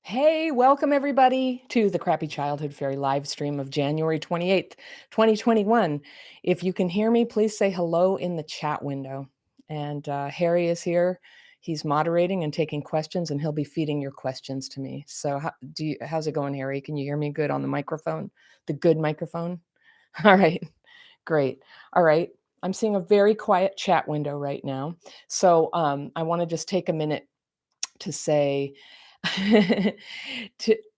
Hey, welcome everybody to the Crappy Childhood Fairy live stream of January 28th, 2021. If you can hear me, please say hello in the chat window. And Harry is here. He's moderating and taking questions, and he'll be feeding your questions to me. So, how's it going, Harry? Can you hear me good on the microphone? The good microphone? All right, great. All right. I'm seeing a very quiet chat window right now. So, I want to just take a minute to say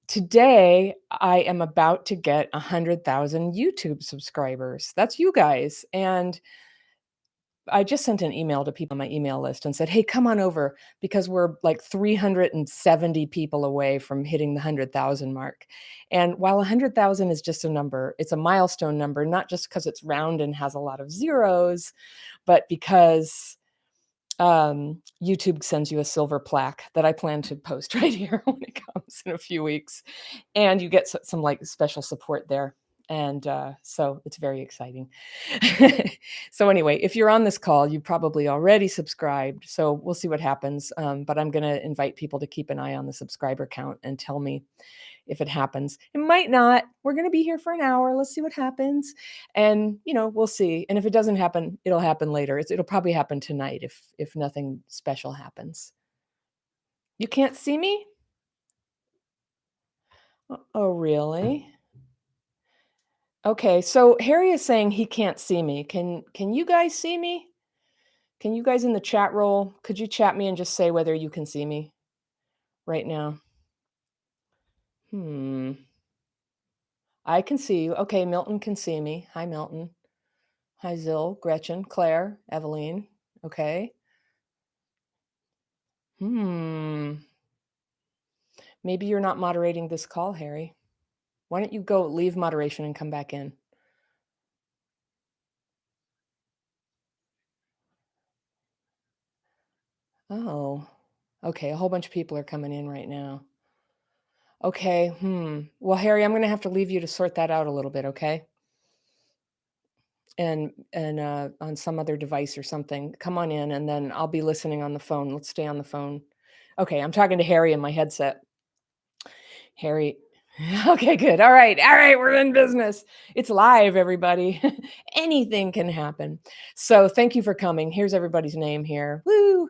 today I am about to get 100,000 YouTube subscribers. That's you guys. And I just sent an email to people on my email list and said, "Hey, come on over because we're like 370 people away from hitting the 100,000 mark." And while 100,000 is just a number, it's a milestone number, not just because it's round and has a lot of zeros, but because YouTube sends you a silver plaque that I plan to post right here when it comes in a few weeks, and you get some like special support there, and so it's very exciting. So anyway, if you're on this call, you probably already subscribed. So we'll see what happens. But I'm going to invite people to keep an eye on the subscriber count and tell me if it happens. It might not. We're going to be here for an hour. Let's see what happens. And, we'll see. And if it doesn't happen, it'll happen later. It'll probably happen tonight if nothing special happens. You can't see me? Oh, really? Okay. So Harry is saying he can't see me. Can you guys see me? Can you guys in the chat roll, could you chat me and just say whether you can see me right now? I can see you. Okay, Milton can see me. Hi, Milton. Hi, Zill, Gretchen, Claire, Eveline. Okay. Hmm. Maybe you're not moderating this call, Harry. Why don't you go leave moderation and come back in? Oh, okay. A whole bunch of people are coming in right now. Okay. Well, Harry, I'm going to have to leave you to sort that out a little bit, okay? And on some other device or something. Come on in, and then I'll be listening on the phone. Let's stay on the phone. Okay, I'm talking to Harry in my headset. Harry. Okay, good. All right. All right. We're in business. It's live, everybody. Anything can happen. So thank you for coming. Here's everybody's name here. Woo.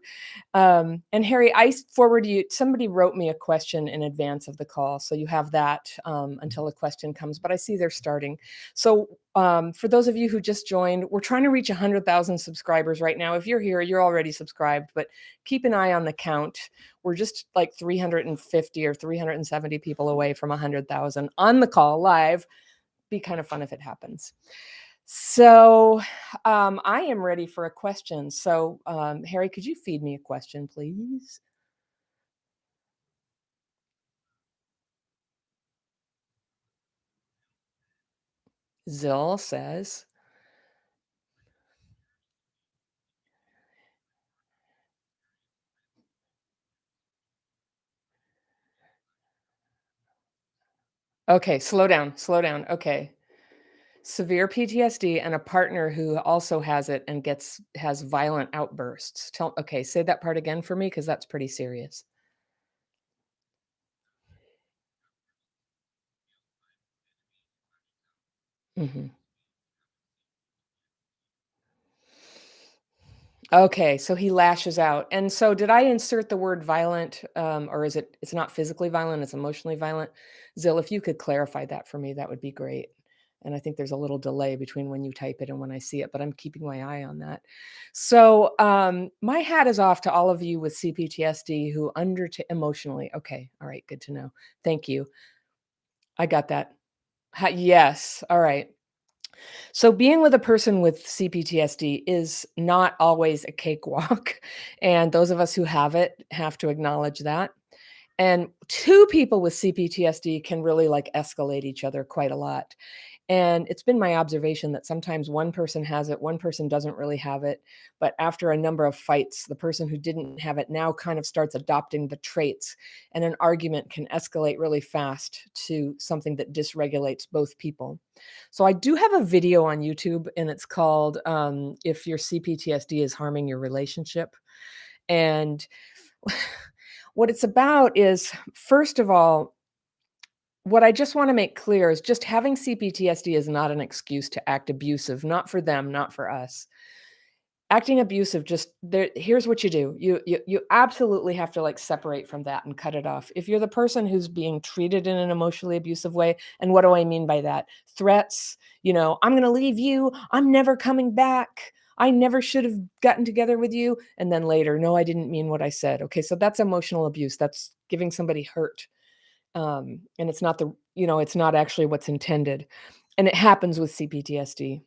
And Harry, I forward you, somebody wrote me a question in advance of the call. So you have that until a question comes, but I see they're starting. So for those of you who just joined, we're trying to reach 100,000 subscribers right now. If you're here, you're already subscribed, but keep an eye on the count. We're just like 350 or 370 people away from 100,000 on the call live. Be kind of fun if it happens. So I am ready for a question. So Harry, could you feed me a question, please? Zill says, okay, slow down, slow down. Okay. Severe PTSD and a partner who also has it and has violent outbursts. Okay, say that part again for me because that's pretty serious. Hmm. Okay, so he lashes out. And so did I insert the word violent, or it's not physically violent, it's emotionally violent? Zill, if you could clarify that for me, that would be great. And I think there's a little delay between when you type it and when I see it, but I'm keeping my eye on that. So my hat is off to all of you with CPTSD who emotionally. Okay, all right, good to know. Thank you. I got that. Yes, all right. So being with a person with CPTSD is not always a cakewalk, and those of us who have it have to acknowledge that. And two people with CPTSD can really like escalate each other quite a lot. And it's been my observation that sometimes one person has it, one person doesn't really have it. But after a number of fights, the person who didn't have it now kind of starts adopting the traits, and an argument can escalate really fast to something that dysregulates both people. So I do have a video on YouTube, and it's called If Your CPTSD is Harming Your Relationship. And What it's about is, first of all, what I just wanna make clear is just having CPTSD is not an excuse to act abusive, not for them, not for us. Acting abusive, just there here's what you do. You absolutely have to, like, separate from that and cut it off. If you're the person who's being treated in an emotionally abusive way, and what do I mean by that? Threats, "I'm gonna leave you. I'm never coming back. I never should have gotten together with you," and then later, "No, I didn't mean what I said." Okay, so that's emotional abuse. That's giving somebody hurt, and it's not actually what's intended, and it happens with CPTSD.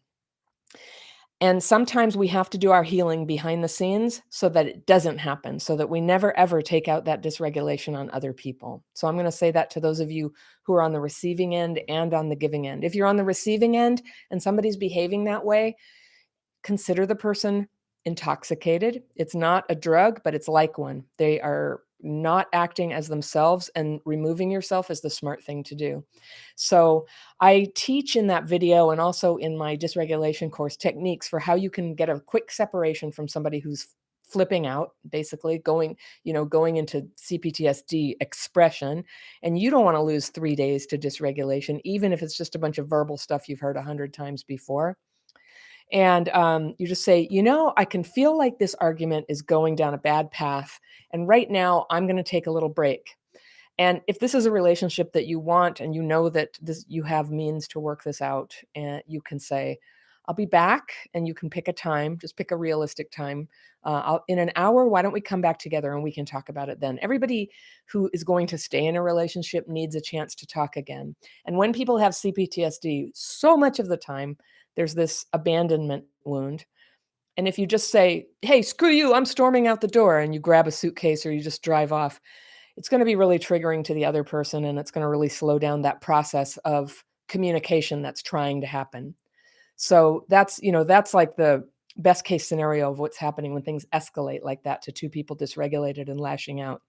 And sometimes we have to do our healing behind the scenes so that it doesn't happen, so that we never ever take out that dysregulation on other people. So I'm going to say that to those of you who are on the receiving end and on the giving end. If you're on the receiving end and somebody's behaving that way, consider the person intoxicated. It's not a drug, but it's like one. They are not acting as themselves, and removing yourself is the smart thing to do. So, I teach in that video and also in my dysregulation course techniques for how you can get a quick separation from somebody who's flipping out, basically going into CPTSD expression, and you don't want to lose 3 days to dysregulation even if it's just a bunch of verbal stuff you've heard 100 times before. And, you just say, I can feel like this argument is going down a bad path. And right now, I'm going to take a little break. And if this is a relationship that you want and you know that you have means to work this out, and you can say, I'll be back, and you can pick a time, just pick a realistic time. In an hour, why don't we come back together and we can talk about it then? Everybody who is going to stay in a relationship needs a chance to talk again. And when people have CPTSD, so much of the time, there's this abandonment wound. And if you just say, hey, screw you, I'm storming out the door, and you grab a suitcase or you just drive off, it's going to be really triggering to the other person, and it's going to really slow down that process of communication that's trying to happen. So that's like the best case scenario of what's happening when things escalate like that to two people dysregulated and lashing out.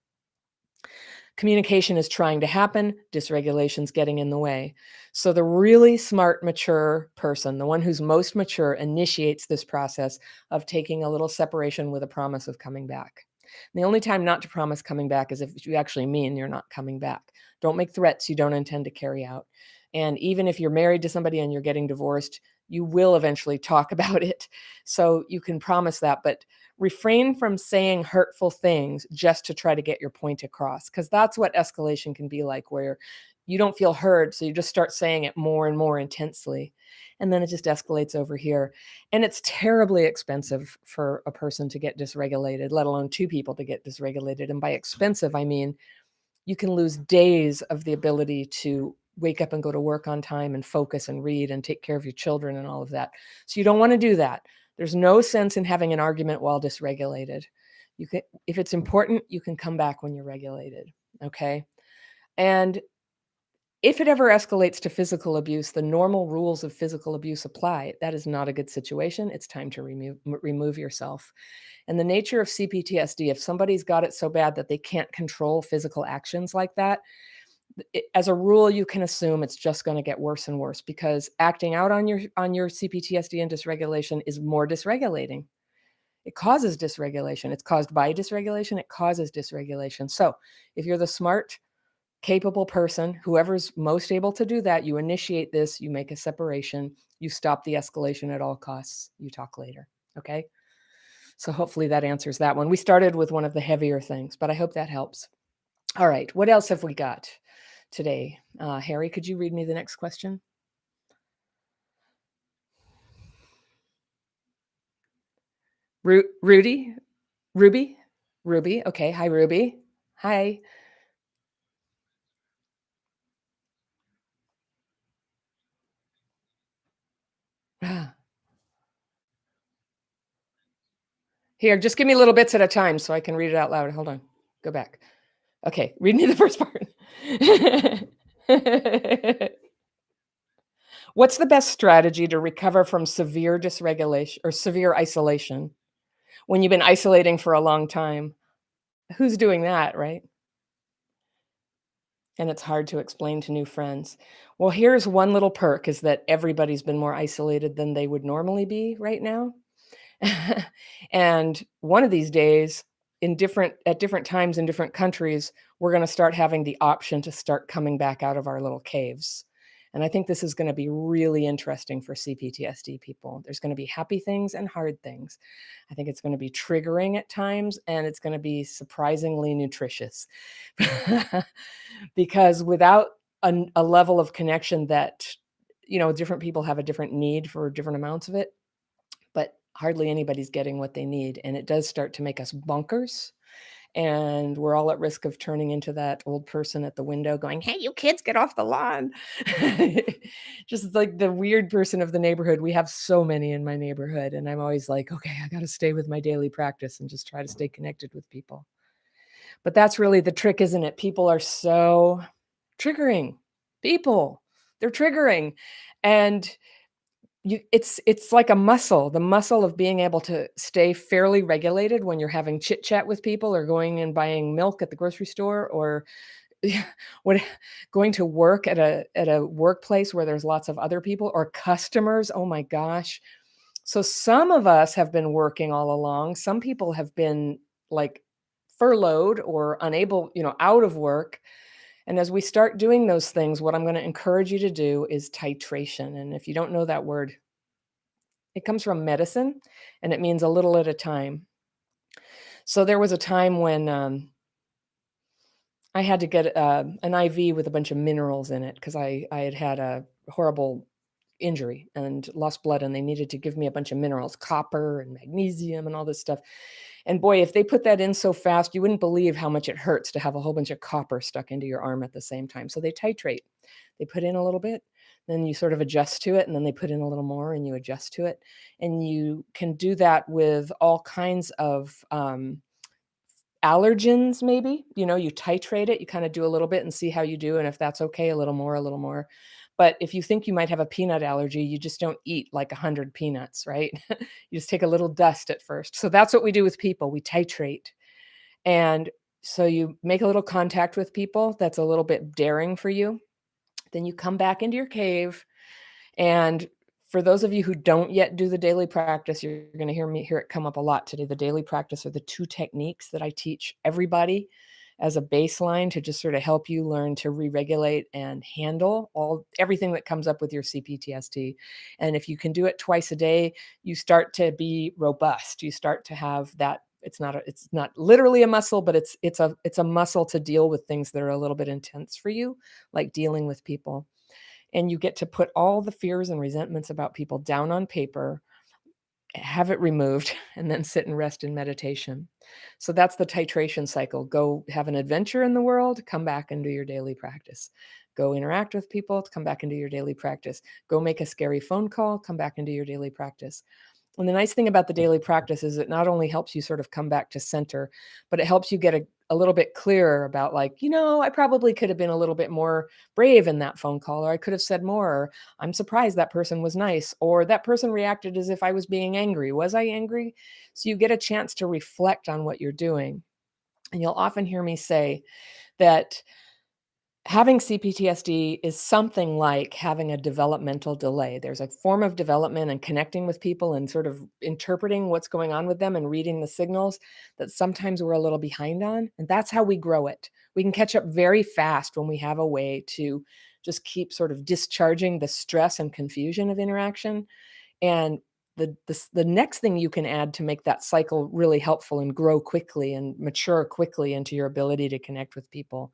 Communication is trying to happen, dysregulation's getting in the way. So the really smart, mature person, the one who's most mature, initiates this process of taking a little separation with a promise of coming back. And the only time not to promise coming back is if you actually mean you're not coming back. Don't make threats you don't intend to carry out. And even if you're married to somebody and you're getting divorced, you will eventually talk about it. So you can promise that, but refrain from saying hurtful things just to try to get your point across, because that's what escalation can be like, where you don't feel heard, so you just start saying it more and more intensely, and then it just escalates over here. And it's terribly expensive for a person to get dysregulated, let alone two people to get dysregulated. And by expensive, I mean you can lose days of the ability to wake up and go to work on time and focus and read and take care of your children and all of that. So you don't want to do that. There's no sense in having an argument while dysregulated. You can, if it's important, you can come back when you're regulated. Okay. And if it ever escalates to physical abuse, the normal rules of physical abuse apply. That is not a good situation. It's time to remove yourself. And the nature of CPTSD, if somebody's got it so bad that they can't control physical actions like that, as a rule, you can assume it's just going to get worse and worse, because acting out on your CPTSD and dysregulation is more dysregulating. It causes dysregulation. It's caused by dysregulation. It causes dysregulation. So if you're the smart, capable person, whoever's most able to do that, you initiate this, you make a separation, you stop the escalation at all costs, you talk later. Okay. So hopefully that answers that one. We started with one of the heavier things, but I hope that helps. All right. What else have we got today? Harry, could you read me the next question? Rudy? Ruby? Ruby. Okay. Hi, Ruby. Hi. Ah, here, just give me little bits at a time so I can read it out loud. Hold on. Go back. Okay. Read me the first part. What's the best strategy to recover from severe dysregulation or severe isolation when you've been isolating for a long time? Who's doing that, right? And it's hard to explain to new friends. Well, here's one little perk, is that everybody's been more isolated than they would normally be right now. And one of these days, in different at different times in different countries, we're gonna start having the option to start coming back out of our little caves. And I think this is gonna be really interesting for CPTSD people. There's gonna be happy things and hard things. I think it's gonna be triggering at times, and it's gonna be surprisingly nutritious. Because without a level of connection that, different people have a different need for different amounts of it, but hardly anybody's getting what they need, and it does start to make us bonkers, and we're all at risk of turning into that old person at the window going, "Hey, you kids, get off the lawn." Just like the weird person of the neighborhood. We have so many in my neighborhood, and I'm always like, "Okay, I gotta stay with my daily practice and just try to stay connected with people." But that's really the trick, isn't it? People are so triggering. People, they're triggering, and it's like a muscle, the muscle of being able to stay fairly regulated when you're having chit chat with people or going and buying milk at the grocery store or what going to work at a workplace where there's lots of other people or customers. Oh my gosh. So some of us have been working all along. Some people have been like furloughed or unable, out of work. And as we start doing those things, what I'm going to encourage you to do is titration. And if you don't know that word, it comes from medicine, and it means a little at a time. So there was a time when, I had to get, an IV with a bunch of minerals in it because I had had a horrible injury and lost blood, and they needed to give me a bunch of minerals, copper and magnesium and all this stuff. And boy, if they put that in so fast, you wouldn't believe how much it hurts to have a whole bunch of copper stuck into your arm at the same time. So they titrate. They put in a little bit, then you sort of adjust to it, and then they put in a little more and you adjust to it. And you can do that with all kinds of allergens, maybe. You titrate it, you kind of do a little bit and see how you do. And if that's okay, a little more, a little more. But if you think you might have a peanut allergy, you just don't eat like 100 peanuts, right? You just take a little dust at first. So that's what we do with people. We titrate. And so you make a little contact with people that's a little bit daring for you. Then you come back into your cave. And for those of you who don't yet do the daily practice, you're going to hear it come up a lot today. The daily practice are the two techniques that I teach everybody as a baseline to just sort of help you learn to re-regulate and handle everything that comes up with your CPTSD. And if you can do it twice a day, you start to be robust. You start to have that. It's not literally a muscle, but it's a muscle to deal with things that are a little bit intense for you, like dealing with people. And you get to put all the fears and resentments about people down on paper, have it removed, and then sit and rest in meditation. So that's the titration cycle. Go have an adventure in the world, come back and do your daily practice. Go interact with people, come back and do your daily practice. Go make a scary phone call, come back and do your daily practice. And the nice thing about the daily practice is it not only helps you sort of come back to center, but it helps you get a little bit clearer about like, I probably could have been a little bit more brave in that phone call, or I could have said more, or I'm surprised that person was nice, or that person reacted as if I was being angry. Was I angry? So you get a chance to reflect on what you're doing. And you'll often hear me say that having CPTSD is something like having a developmental delay. There's a form of development and connecting with people and sort of interpreting what's going on with them and reading the signals that sometimes we're a little behind on. And that's how we grow it. We can catch up very fast when we have a way to just keep sort of discharging the stress and confusion of interaction. And the next thing you can add to make that cycle really helpful and grow quickly and mature quickly into your ability to connect with people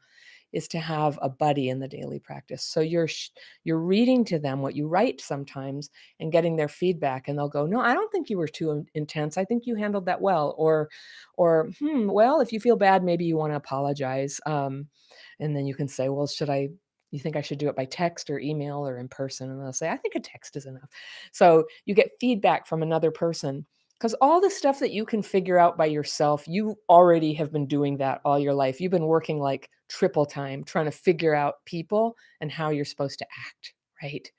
is to have a buddy in the daily practice. So you're reading to them what you write sometimes and getting their feedback, and they'll go, "No, I don't think you were too intense. I think you handled that well." Or, well, if you feel bad, maybe you want to apologize. And then you can say, "Well, you think I should do it by text or email or in person?" And they'll say, "I think a text is enough." So you get feedback from another person. Because all the stuff that you can figure out by yourself, you already have been doing that all your life. You've been working like triple time trying to figure out people and how you're supposed to act, right?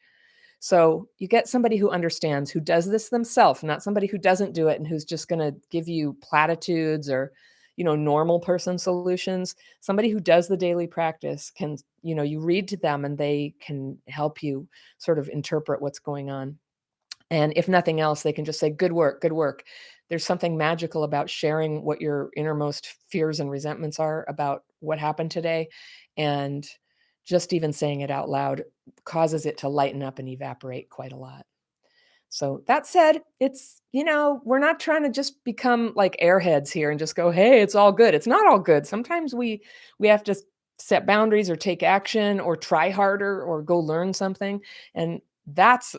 So you get somebody who understands, who does this themselves, not somebody who doesn't do it and who's just going to give you platitudes or, normal person solutions. Somebody who does the daily practice can, you read to them and they can help you sort of interpret what's going on. And if nothing else, they can just say, good work, good work. There's something magical about sharing what your innermost fears and resentments are about what happened today, and just even saying it out loud causes it to lighten up and evaporate quite a lot. So that said, we're not trying to just become like airheads here and just go, "Hey, it's all good." It's not all good. Sometimes we have to set boundaries or take action or try harder or go learn something. And that's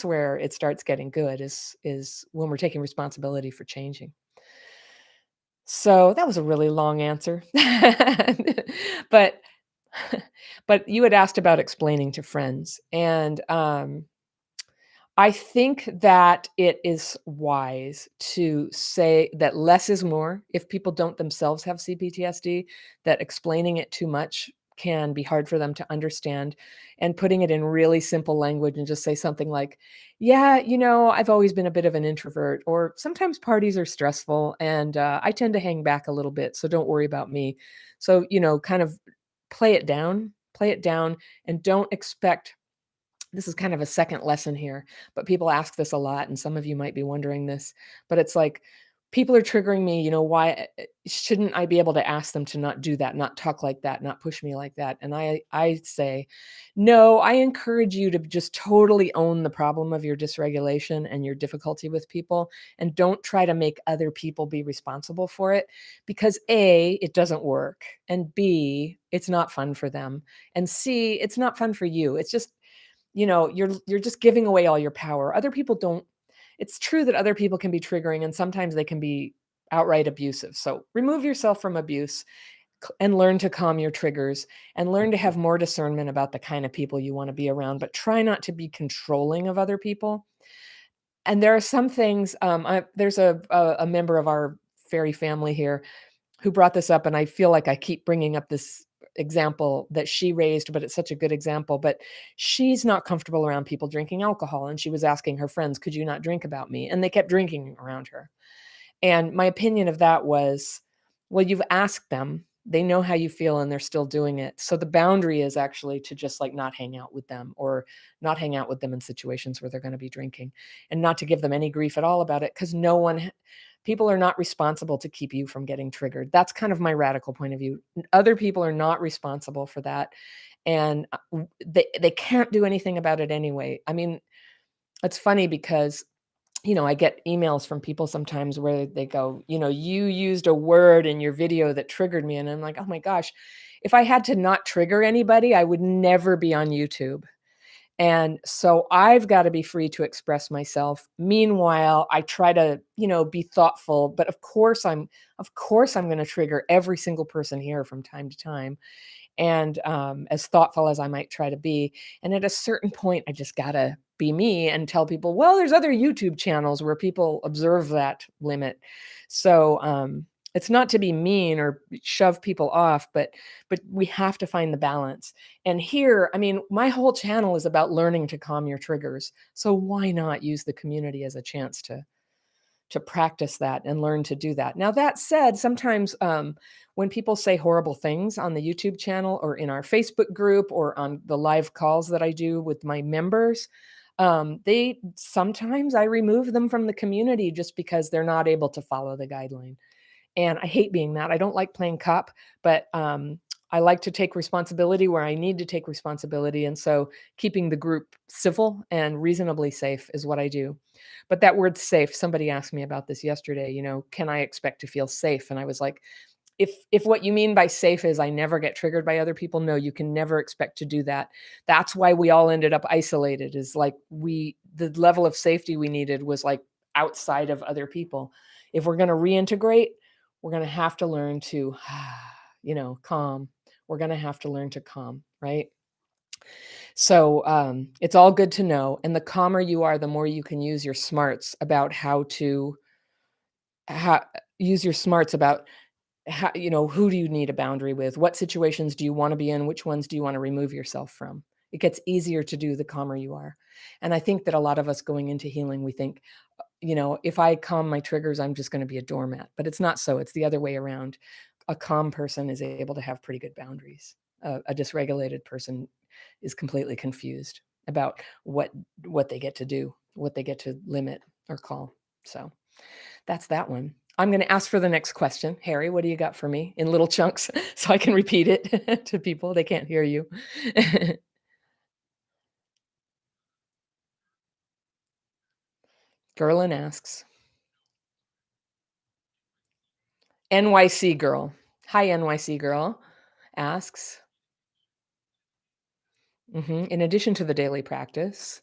where it starts getting good is when we're taking responsibility for changing. So that was a really long answer. But but you had asked about explaining to friends, and I think that it is wise to say that less is more. If people don't themselves have CPTSD, that explaining it too much can be hard for them to understand, and putting it in really simple language and just say something like, "Yeah, I've always been a bit of an introvert," or "Sometimes parties are stressful and I tend to hang back a little bit, so don't worry about me." So, kind of play it down, and don't expect this is kind of a second lesson here, but people ask this a lot, and some of you might be wondering this, but it's like, people are triggering me, why shouldn't I be able to ask them to not do that, not talk like that, not push me like that? And I say, no, I encourage you to just totally own the problem of your dysregulation and your difficulty with people, and don't try to make other people be responsible for it, because A, it doesn't work, and B, it's not fun for them, and C, it's not fun for you. It's just you're just giving away all your power. Other people don't It's true that other people can be triggering, and sometimes they can be outright abusive. So remove yourself from abuse, and learn to calm your triggers, and learn to have more discernment about the kind of people you want to be around, but try not to be controlling of other people. And there are some things, there's a member of our fairy family here who brought this up, and I feel like I keep bringing up this example that she raised, but it's such a good example. But she's not comfortable around people drinking alcohol, and she was asking her friends, "Could you not drink about me?" And they kept drinking around her. And my opinion of that was, well, you've asked them. They know how you feel and they're still doing it. So the boundary is actually to just like not hang out with them, or not hang out with them in situations where they're going to be drinking, and not to give them any grief at all about it, because people are not responsible to keep you from getting triggered. That's kind of my radical point of view. Other people are not responsible for that. And they can't do anything about it anyway. I mean, it's funny because I get emails from people sometimes where they go, "You used a word in your video that triggered me." And I'm like, "Oh my gosh, if I had to not trigger anybody, I would never be on YouTube." And so I've got to be free to express myself. Meanwhile, I try to, be thoughtful, but of course I'm going to trigger every single person here from time to time, and as thoughtful as I might try to be. And at a certain point, I just gotta be me and tell people, well, there's other YouTube channels where people observe that limit. So it's not to be mean or shove people off, but we have to find the balance. And here, I mean, my whole channel is about learning to calm your triggers. So why not use the community as a chance to practice that and learn to do that. Now, that said, sometimes when people say horrible things on the YouTube channel or in our Facebook group or on the live calls that I do with my members, they sometimes I remove them from the community just because they're not able to follow the guideline. And I hate being that. I don't like playing cop, but I like to take responsibility where I need to take responsibility. And so keeping the group civil and reasonably safe is what I do. But that word safe, somebody asked me about this yesterday, can I expect to feel safe? And I was like, if what you mean by safe is I never get triggered by other people, no, you can never expect to do that. That's why we all ended up isolated, is like the level of safety we needed was like outside of other people. If we're going to reintegrate, we're going to have to learn to, calm. We're going to have to learn to calm, right? So it's all good to know. And the calmer you are, the more you can use your smarts about how use your smarts about how, who do you need a boundary with? What situations do you want to be in? Which ones do you want to remove yourself from? It gets easier to do the calmer you are. And I think that a lot of us going into healing, we think, if I calm my triggers, I'm just going to be a doormat. But it's not so. It's the other way around. A calm person is able to have pretty good boundaries. A dysregulated person is completely confused about what they get to do, what they get to limit or call. So That's that one. I'm gonna ask for the next question. Harry, what do you got for me in little chunks so I can repeat it to people? They can't hear you. Gerlin asks, NYC girl. Hi, NYC girl asks, in addition to the daily practice,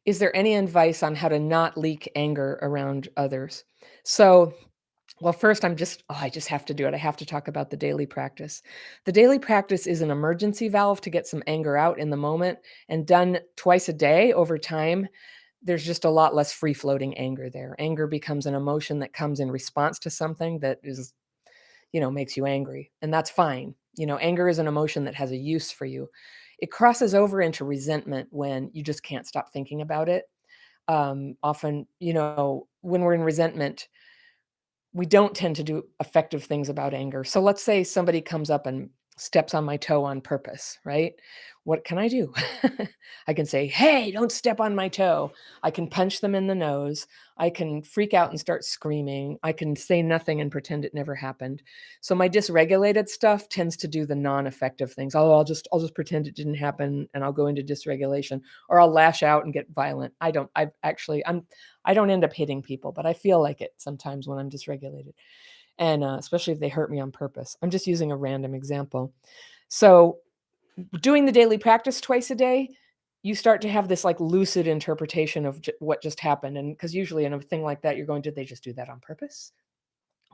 is there any advice on how to not leak anger around others? So, well, first, I just have to do it. I have to talk about the daily practice. The daily practice is an emergency valve to get some anger out in the moment, and done twice a day over time. There's just a lot less free floating anger there. Anger becomes an emotion that comes in response to something that is, makes you angry. And that's fine. Anger is an emotion that has a use for you. It crosses over into resentment when you just can't stop thinking about it. Often, when we're in resentment, we don't tend to do effective things about anger. So let's say somebody comes up and steps on my toe on purpose, right? What can I do? I can say, "Hey, don't step on my toe." I can punch them in the nose. I can freak out and start screaming. I can say nothing and pretend it never happened. So my dysregulated stuff tends to do the non-effective things. Oh, I'll just pretend it didn't happen and I'll go into dysregulation, or I'll lash out and get violent. I don't end up hitting people, but I feel like it sometimes when I'm dysregulated, and especially if they hurt me on purpose. I'm just using a random example. So, doing the daily practice twice a day, you start to have this like lucid interpretation of what just happened, and because usually in a thing like that, you're going, "Did they just do that on purpose?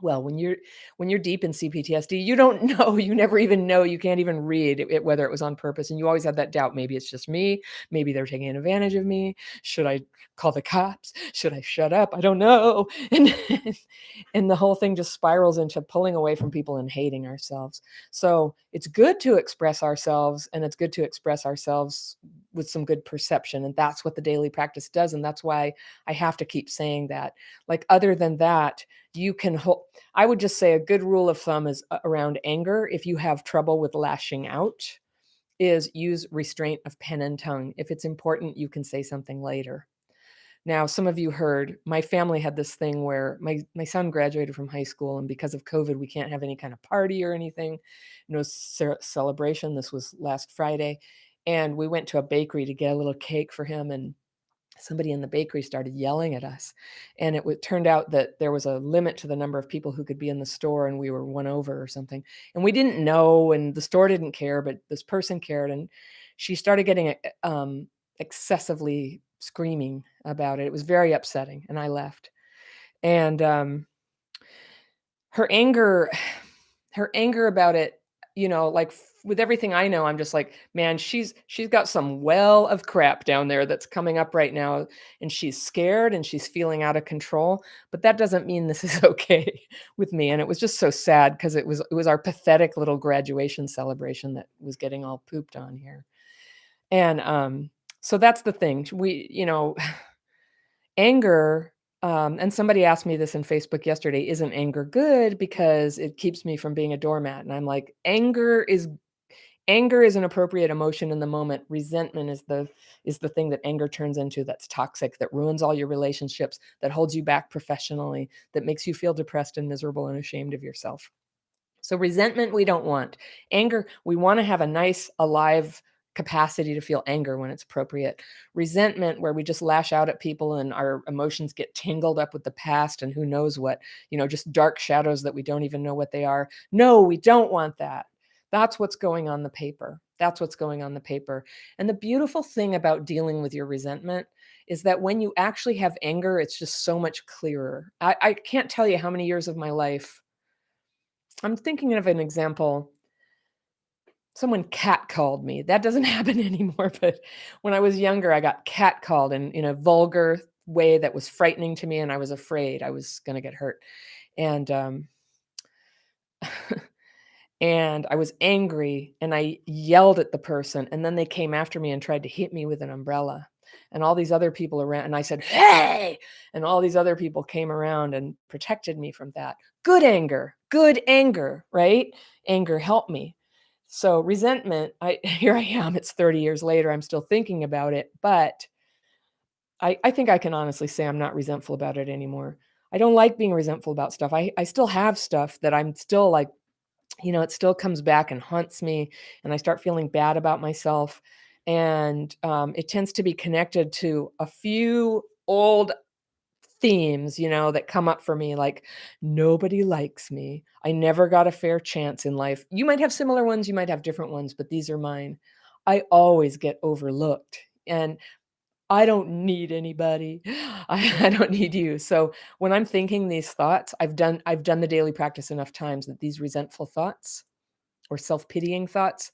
Well, when you're deep in CPTSD, you don't know, you never even know, you can't even read it whether it was on purpose, and you always have that doubt, maybe it's just me, maybe they're taking advantage of me, should I call the cops? Should I shut up? I don't know. And the whole thing just spirals into pulling away from people and hating ourselves. So, it's good to express ourselves, and it's good to express ourselves with some good perception, and that's what the daily practice does, and that's why I have to keep saying that. Like, other than that, you can hold I would just say a good rule of thumb is around anger, if you have trouble with lashing out, is use restraint of pen and tongue. If it's important, you can say something later. Now, some of you heard my family had this thing where my son graduated from high school, and because of COVID, we can't have any kind of party or anything, no celebration. This was last Friday, and we went to a bakery to get a little cake for him, and somebody in the bakery started yelling at us, and turned out that there was a limit to the number of people who could be in the store, and we were one over or something, and we didn't know, and the store didn't care, but this person cared, and she started getting excessively screaming about it. It was very upsetting, and I left. And her anger her anger about it, like, with everything I know, I'm just like, "Man, she's got some well of crap down there that's coming up right now, and she's scared, and she's feeling out of control, but that doesn't mean this is okay with me." And it was just so sad because it was our pathetic little graduation celebration that was getting all pooped on here. And, so that's the thing. Anger, and somebody asked me this in Facebook yesterday, "Isn't anger good because it keeps me from being a doormat?" And I'm like, anger is an appropriate emotion in the moment. Resentment is the thing that anger turns into, that's toxic, that ruins all your relationships, that holds you back professionally, that makes you feel depressed and miserable and ashamed of yourself. So resentment we don't want. Anger, we wanna have a nice, alive capacity to feel anger when it's appropriate. Resentment, where we just lash out at people and our emotions get tangled up with the past and who knows what, just dark shadows that we don't even know what they are. No, we don't want that. That's what's going on the paper. That's what's going on the paper. And the beautiful thing about dealing with your resentment is that when you actually have anger, it's just so much clearer. I can't tell you how many years of my life. I'm thinking of an example. Someone catcalled me. That doesn't happen anymore, but when I was younger, I got catcalled in a vulgar way that was frightening to me, and I was afraid I was gonna get hurt. And, and I was angry, and I yelled at the person, and then they came after me and tried to hit me with an umbrella. And all these other people around, and I said, "Hey!" And all these other people came around and protected me from that. Good anger, right? Anger helped me. So resentment, I here I am, it's 30 years later, I'm still thinking about it, but I think I can honestly say I'm not resentful about it anymore. I don't like being resentful about stuff. I still have stuff that I'm still like, it still comes back and haunts me, and I start feeling bad about myself. And it tends to be connected to a few old themes, that come up for me, like nobody likes me. I never got a fair chance in life. You might have similar ones, you might have different ones, but these are mine. I always get overlooked. And I don't need anybody. I don't need you. So when I'm thinking these thoughts, I've done the daily practice enough times that these resentful thoughts or self-pitying thoughts,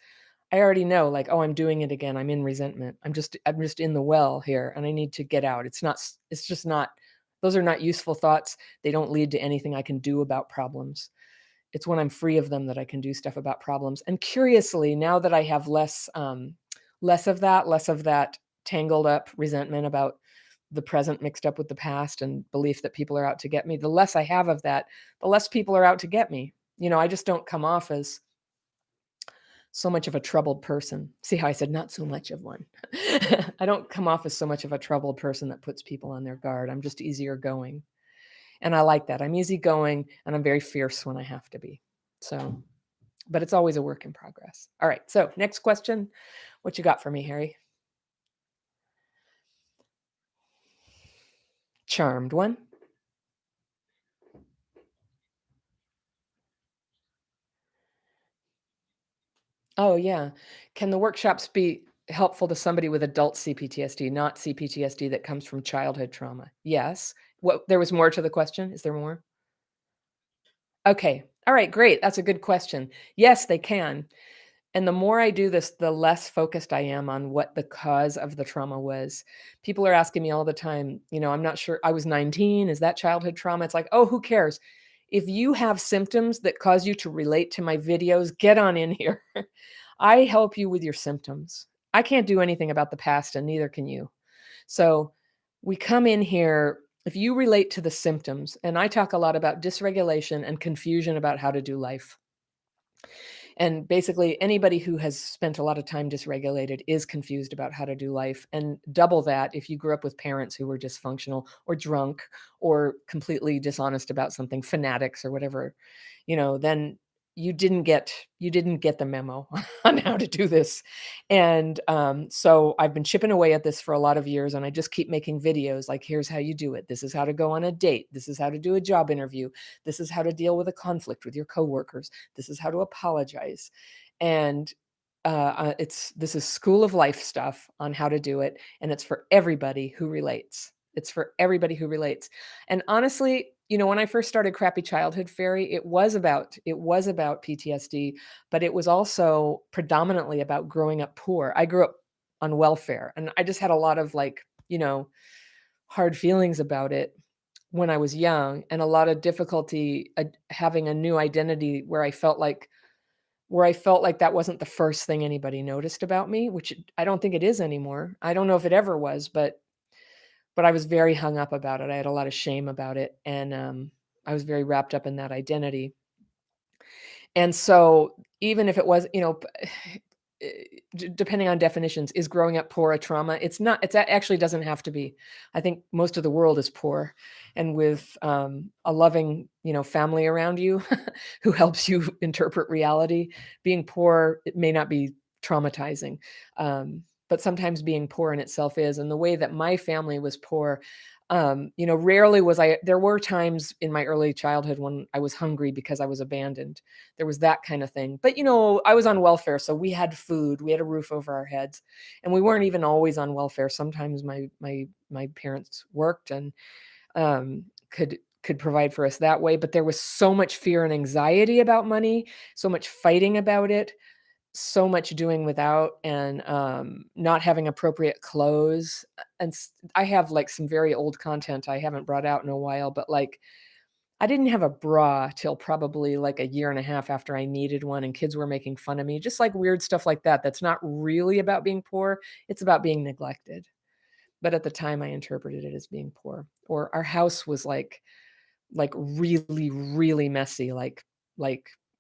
I already know like, oh, I'm doing it again. I'm in resentment. I'm just in the well here and I need to get out. It's just not those are not useful thoughts. They don't lead to anything I can do about problems. It's when I'm free of them that I can do stuff about problems. And curiously, now that I have less of that tangled up resentment about the present mixed up with the past and belief that people are out to get me, the less I have of that, the less people are out to get me. I just don't come off as so much of a troubled person. See how I said not so much of one? I don't come off as so much of a troubled person that puts people on their guard. I'm just easier going. And I like that. I'm easygoing and I'm very fierce when I have to be. So, but it's always a work in progress. All right. So, next question. What you got for me, Harry? Charmed one. Oh, yeah. Can the workshops be helpful to somebody with adult CPTSD, not CPTSD that comes from childhood trauma? Yes. What there was more to the question? Is there more? Okay. All right, great. That's a good question. Yes, they can. And the more I do this, the less focused I am on what the cause of the trauma was. People are asking me all the time, I'm not sure. I was 19. Is that childhood trauma? It's like, oh, who cares? If you have symptoms that cause you to relate to my videos, get on in here. I help you with your symptoms. I can't do anything about the past, and neither can you. So we come in here, if you relate to the symptoms, and I talk a lot about dysregulation and confusion about how to do life. And basically, anybody who has spent a lot of time dysregulated is confused about how to do life. And double that if you grew up with parents who were dysfunctional or drunk or completely dishonest about something, fanatics or whatever, then you didn't get the memo on how to do this. And so I've been chipping away at this for a lot of years, and I just keep making videos like, here's how you do it. This is how to go on a date. This is how to do a job interview. This is how to deal with a conflict with your coworkers. This is how to apologize. And it's this is school of life stuff on how to do it, and it's for everybody who relates. It's for everybody who relates. And honestly, when I first started Crappy Childhood Fairy, it was about PTSD, but it was also predominantly about growing up poor. I grew up on welfare, and I just had a lot of like, hard feelings about it when I was young, and a lot of difficulty having a new identity where I felt like that wasn't the first thing anybody noticed about me, which I don't think it is anymore. I don't know if it ever was, but I was very hung up about it. I had a lot of shame about it, and I was very wrapped up in that identity. And so, even if it was, depending on definitions, is growing up poor a trauma? It's not. Actually doesn't have to be. I think most of the world is poor, and with a loving, family around you who helps you interpret reality, being poor it may not be traumatizing, but sometimes being poor in itself is. And the way that my family was poor, rarely was I. There were times in my early childhood when I was hungry because I was abandoned. There was that kind of thing. But I was on welfare, so we had food, we had a roof over our heads, and we weren't even always on welfare. Sometimes my parents worked and could provide for us that way, but there was so much fear and anxiety about money, so much fighting about it, so much doing without, and not having appropriate clothes. I have like some very old content I haven't brought out in a while, but like I didn't have a bra till probably like a year and a half after I needed one, and kids were making fun of me, just like weird stuff like that. That's not really about being poor. It's about being neglected. But at the time I interpreted it as being poor. Or our house was like really, really messy, like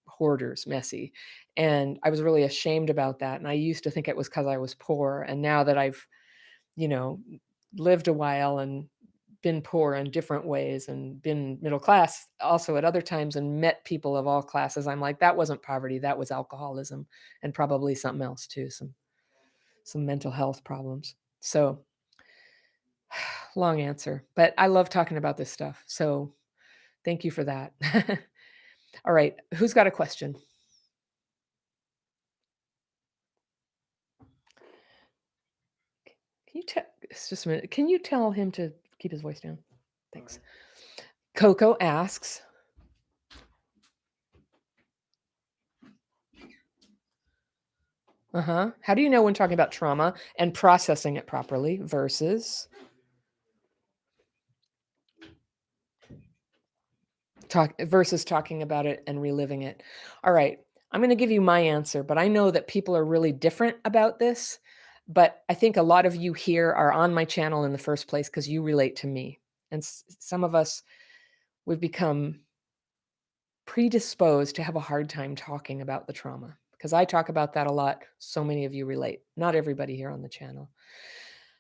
hoarders, messy. And I was really ashamed about that. And I used to think it was because I was poor. And now that I've, you know, lived a while and been poor in different ways and been middle class also at other times and met people of all classes, I'm like, that wasn't poverty, that was alcoholism and probably something else too, some mental health problems. So long answer, but I love talking about this stuff. So thank you for that. All right, who's got a question? Can you tell? It's just a minute. Can you tell him to keep his voice down? Thanks. Coco asks, how do you know when talking about trauma and processing it properly versus talking about it and reliving it? All right, I'm going to give you my answer, but I know that people are really different about this. But I think a lot of you here are on my channel in the first place because you relate to me, and some of us, we've become predisposed to have a hard time talking about the trauma because I talk about that a lot. So many of you relate. Not everybody here on the channel.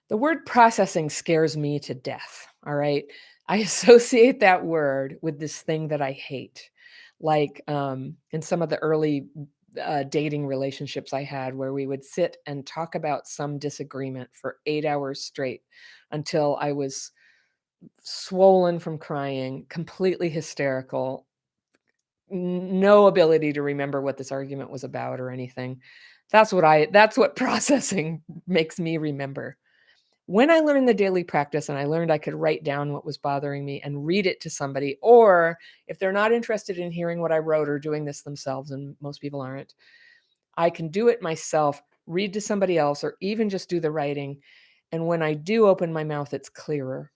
The word processing scares me to death. All right. I associate that word with this thing that I hate. Like in some of the early dating relationships I had, where we would sit and talk about some disagreement for 8 hours straight until I was swollen from crying, completely hysterical, no ability to remember what this argument was about or anything. That's what processing makes me remember. When I learned the daily practice and I learned I could write down what was bothering me and read it to somebody, or if they're not interested in hearing what I wrote or doing this themselves, and most people aren't, I can do it myself, read to somebody else, or even just do the writing. And when I do open my mouth, it's clearer.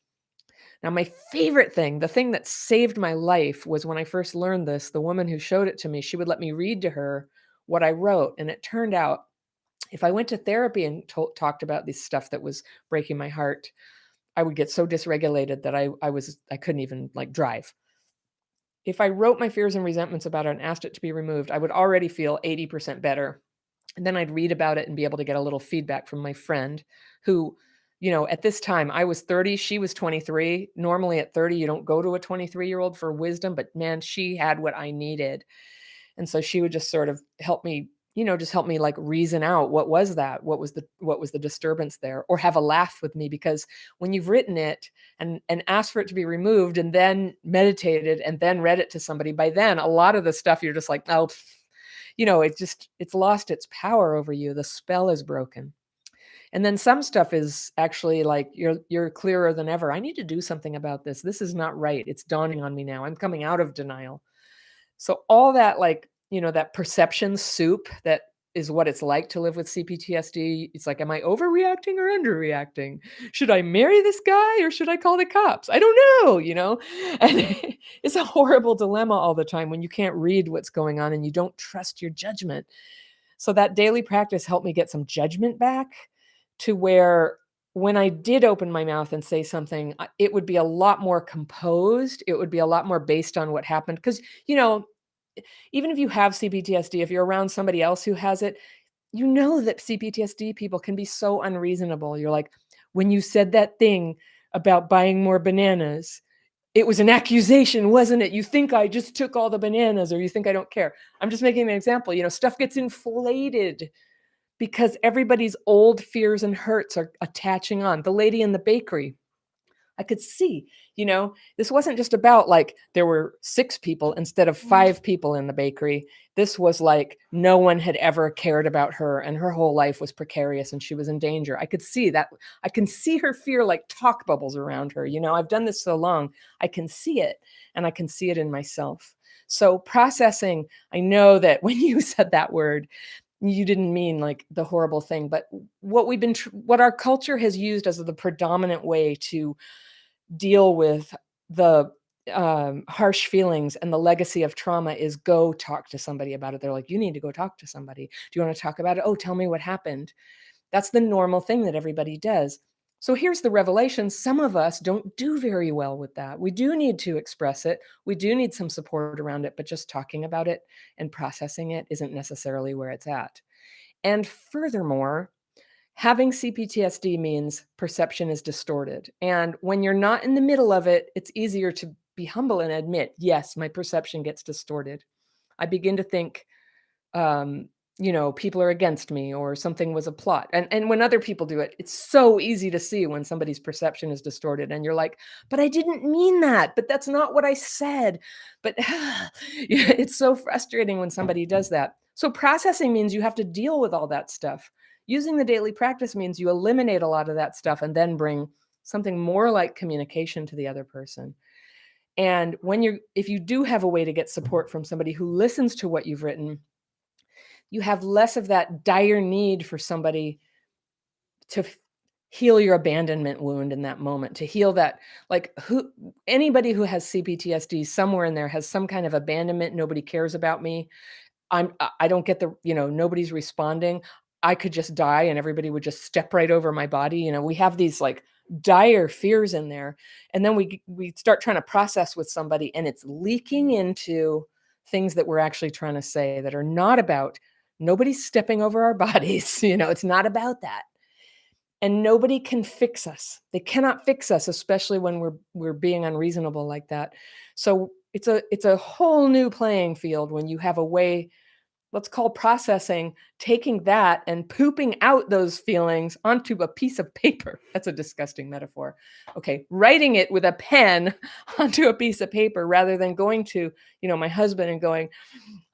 Now, my favorite thing, the thing that saved my life was when I first learned this, the woman who showed it to me, she would let me read to her what I wrote. And it turned out if I went to therapy and talked about this stuff that was breaking my heart, I would get so dysregulated that I couldn't even like drive. If I wrote my fears and resentments about it and asked it to be removed, I would already feel 80% better. And then I'd read about it and be able to get a little feedback from my friend who, at this time I was 30, she was 23. Normally at 30, you don't go to a 23-year-old for wisdom, but man, she had what I needed. And so she would just sort of help me, just help me like reason out what was that? What was the disturbance there? Or have a laugh with me, because when you've written it and asked for it to be removed and then meditated and then read it to somebody, by then a lot of the stuff you're just like, oh, it's lost its power over you. The spell is broken. And then some stuff is actually like you're clearer than ever. I need to do something about this. This is not right. It's dawning on me now. I'm coming out of denial. So all that, like, that perception soup that is what it's like to live with CPTSD. It's like, am I overreacting or underreacting? Should I marry this guy or should I call the cops? I don't know. And it's a horrible dilemma all the time when you can't read what's going on and you don't trust your judgment. So that daily practice helped me get some judgment back to where when I did open my mouth and say something, it would be a lot more composed. It would be a lot more based on what happened. Because, even if you have CPTSD, if you're around somebody else who has it, you know that CPTSD people can be so unreasonable. You're like, when you said that thing about buying more bananas, it was an accusation, wasn't it? You think I just took all the bananas, or you think I don't care. I'm just making an example. Stuff gets inflated because everybody's old fears and hurts are attaching on. The lady in the bakery, I could see, this wasn't just about like there were 6 people instead of 5 people in the bakery. This was like no one had ever cared about her and her whole life was precarious and she was in danger. I could see that. I can see her fear like talk bubbles around her. I've done this so long. I can see it, and I can see it in myself. So processing, I know that when you said that word, you didn't mean like the horrible thing, but what our culture has used as the predominant way to deal with the harsh feelings and the legacy of trauma is go talk to somebody about it. They're like, you need to go talk to somebody. Do you want to talk about it? Oh, tell me what happened. That's the normal thing that everybody does. So here's the revelation. Some of us don't do very well with that. We do need to express it. We do need some support around it, but just talking about it and processing it isn't necessarily where it's at. And furthermore, having CPTSD means perception is distorted. And when you're not in the middle of it, it's easier to be humble and admit, yes, my perception gets distorted. I begin to think, um, people are against me or something was a plot. And when other people do it, it's so easy to see when somebody's perception is distorted and you're like, "But I didn't mean that. But that's not what I said." But yeah, it's so frustrating when somebody does that. So processing means you have to deal with all that stuff. Using the daily practice means you eliminate a lot of that stuff and then bring something more like communication to the other person. And if you do have a way to get support from somebody who listens to what you've written, you have less of that dire need for somebody to heal your abandonment wound in that moment, to heal that. Like, who anybody who has CPTSD somewhere in there has some kind of abandonment. Nobody cares about me. I don't get nobody's responding. I could just die and everybody would just step right over my body. We have these like dire fears in there. And then we start trying to process with somebody and it's leaking into things that we're actually trying to say that are not about nobody's stepping over our bodies. It's not about that. And nobody can fix us. They cannot fix us, especially when we're being unreasonable like that. So it's a whole new playing field when you have a way, let's call processing, taking that and pooping out those feelings onto a piece of paper. That's a disgusting metaphor. Okay, writing it with a pen onto a piece of paper rather than going to, my husband and going,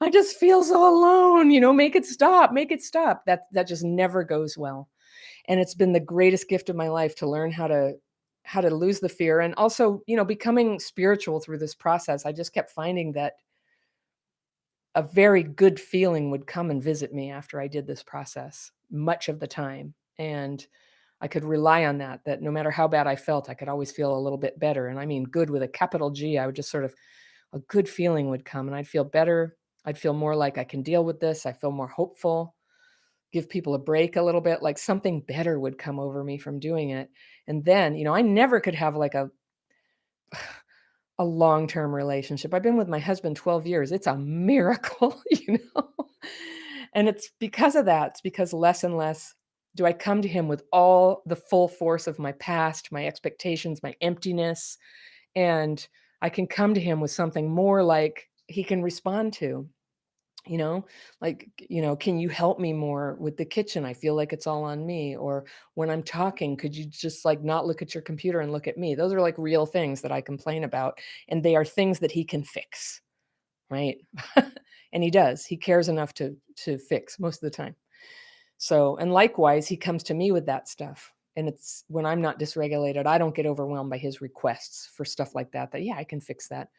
"I just feel so alone, make it stop, make it stop." That just never goes well. And it's been the greatest gift of my life to learn how to lose the fear and also, becoming spiritual through this process. I just kept finding that a very good feeling would come and visit me after I did this process much of the time. And I could rely on that no matter how bad I felt, I could always feel a little bit better. And I mean, good with a capital G. I would just sort of, a good feeling would come and I'd feel better. I'd feel more like I can deal with this. I feel more hopeful, give people a break a little bit, like something better would come over me from doing it. And then, I never could have like a long-term relationship. I've been with my husband 12 years. It's a miracle, And it's because of that. It's because less and less do I come to him with all the full force of my past, my expectations, my emptiness, and I can come to him with something more like he can respond to. You know, like, can you help me more with the kitchen? I feel like it's all on me. Or when I'm talking, could you just like not look at your computer and look at me? Those are like real things that I complain about. And they are things that he can fix, right? And he does. He cares enough to fix most of the time. So, and likewise, he comes to me with that stuff. And it's when I'm not dysregulated, I don't get overwhelmed by his requests for stuff like that, yeah, I can fix that.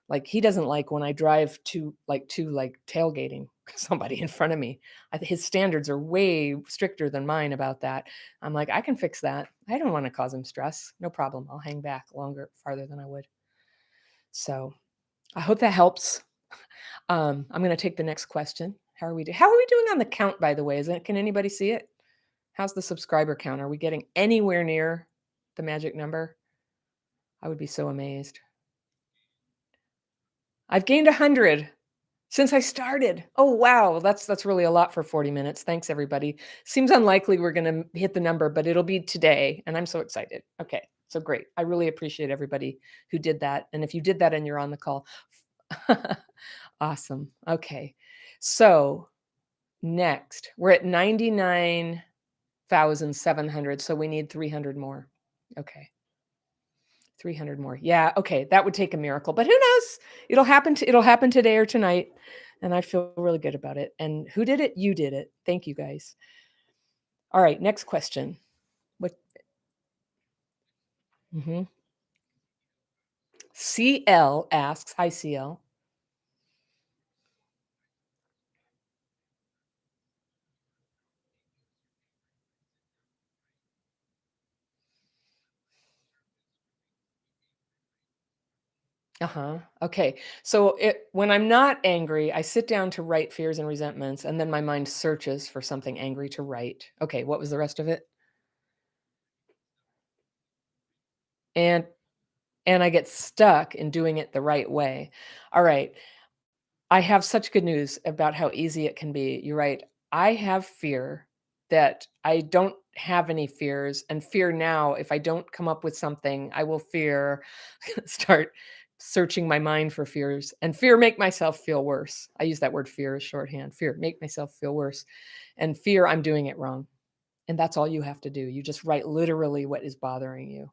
Like, he doesn't like when I drive to tailgating somebody in front of me. His standards are way stricter than mine about that. I'm like, "I can fix that. I don't wanna cause him stress. No problem. I'll hang back farther than I would." So, I hope that helps. I'm gonna take the next question. How are we doing on the count, by the way? Can anybody see it? How's the subscriber count? Are we getting anywhere near the magic number? I would be so amazed. I've gained 100. Since I started. Oh, wow. That's really a lot for 40 minutes. Thanks, everybody. Seems unlikely we're gonna hit the number, but it'll be today, and I'm so excited. Okay, so great. I really appreciate everybody who did that, and if you did that and you're on the call, awesome. Okay. So, next, we're at 99,700, so we need 300 more. Okay. 300 more. Yeah, okay, that would take a miracle, but who knows? It'll happen today or tonight, and I feel really good about it. And who did it? You did it. Thank you, guys. All right, next question. What mhm. CL asks, hi CL. Uh-huh. Okay. So when I'm not angry, I sit down to write fears and resentments, and then my mind searches for something angry to write. Okay, what was the rest of it? and I get stuck in doing it the right way. All right, I have such good news about how easy it can be. You're right. I have fear that I don't have any fears, and fear now, if I don't come up with something, I will fear start searching my mind for fears, and fear make myself feel worse. I use that word fear as shorthand. Fear make myself feel worse, and fear I'm doing it wrong. And that's all you have to do. You just write literally what is bothering you.